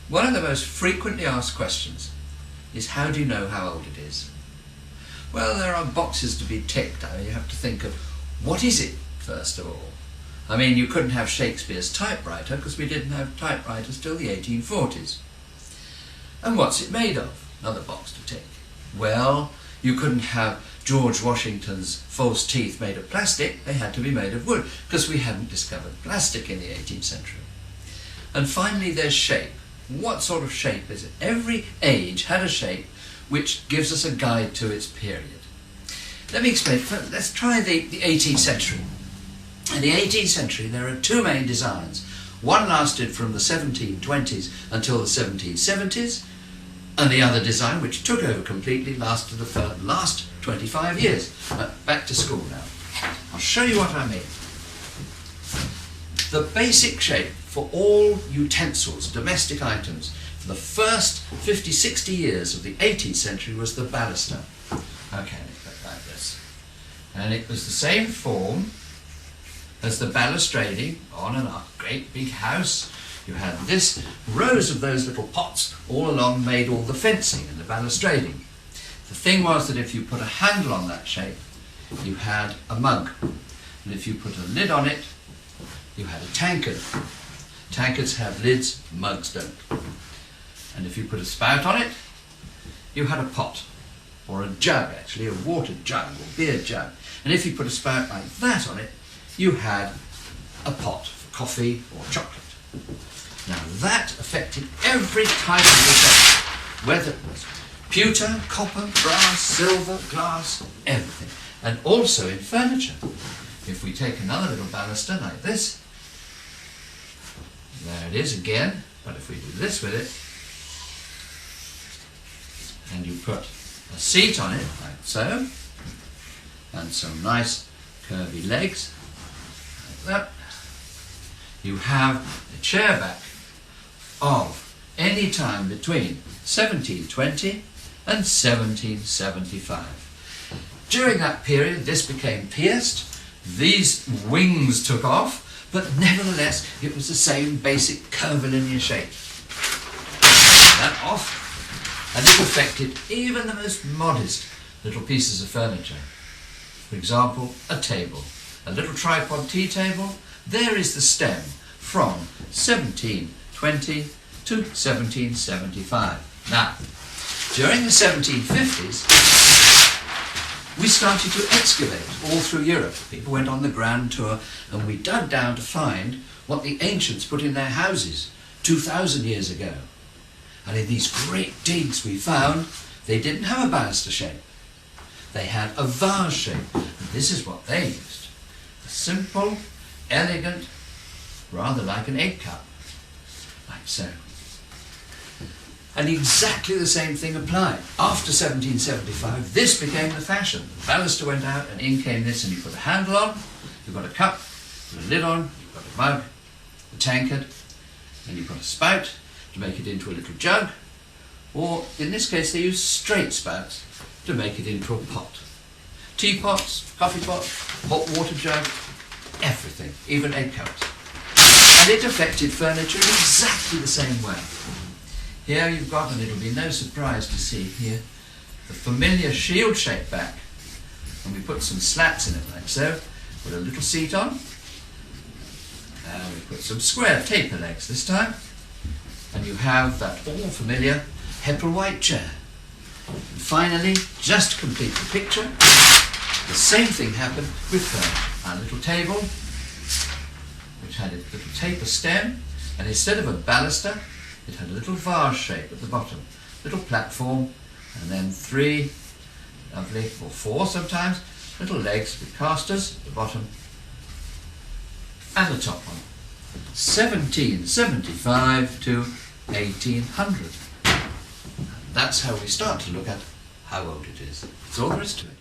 One of the most frequently asked questions is, how do you know how old it is? Well, there are boxes to be ticked. I mean, you have to think of, what is it, first of all? I mean, you couldn't have Shakespeare's typewriter because we didn't have typewriters till the 1840s. And what's it made of? Another box to tick. Well, you couldn't have George Washington's false teeth made of plastic. They had to be made of wood because we hadn't discovered plastic in the 18th century. And finally, there's shape. What sort of shape is it? Every age had a shape which gives us a guide to its period. Let me explain. Let's try the 18th century. In the 18th century, there are two main designs. One lasted from the 1720s until the 1770s, and the other design, which took over completely, lasted the last 25 years. Back to school now. I'll show you what I mean. The basic shape for all utensils, domestic items, for the first 50, 60 years of the 18th century was the baluster. Okay, let's look like this. And it was the same form as the balustrading on a great big house. You had this, rows of those little pots all along made all the fencing and the balustrading. The thing was that if you put a handle on that shape, you had a mug. And if you put a lid on it, you had a tankard. Tankards have lids, mugs don't. And if you put a spout on it, you had a pot, or a jug actually, a water jug or beer jug. And if you put a spout like that on it, you had a pot for coffee or chocolate. Now that affected every type of utensil, whether it was pewter, copper, brass, silver, glass, everything. And also in furniture. If we take another little baluster like this, there it is again, but if we do this with it, and you put a seat on it, like so, and some nice curvy legs, like that, you have a chair back of any time between 1720 and 1775. During that period, this became pierced, these wings took off, but nevertheless, it was the same basic curvilinear shape. That off, and it affected even the most modest little pieces of furniture. For example, a table, a little tripod tea table. There is the stem from 1720 to 1775. Now, during the 1750s, we started to excavate all through Europe. People went on the grand tour and we dug down to find what the ancients put in their houses 2,000 years ago. And in these great digs we found they didn't have a baluster shape. They had a vase shape. And this is what they used. A simple, elegant, rather like an egg cup. Like so. And exactly the same thing applied. After 1775, this became the fashion. The baluster went out and in came this, and you put a handle on, you've got a cup, put a lid on, you've got a mug, a tankard, and you've got a spout to make it into a little jug, or in this case they use straight spouts to make it into a pot. Teapots, coffee pot, hot water jug, everything, even egg cups. And it affected furniture in exactly the same way. Here you've got, and it'll be no surprise to see here, the familiar shield shape back. And we put some slats in it like so, put a little seat on, and we put some square taper legs this time, and you have that all familiar Hepplewhite chair. And finally, just to complete the picture, the same thing happened with our little table, which had a little taper stem, and instead of a baluster, it had a little vase shape at the bottom, little platform, and then three lovely, or four sometimes, little legs with casters at the bottom, and the top one. 1775 to 1800. And that's how we start to look at how old it is. That's all there is to it.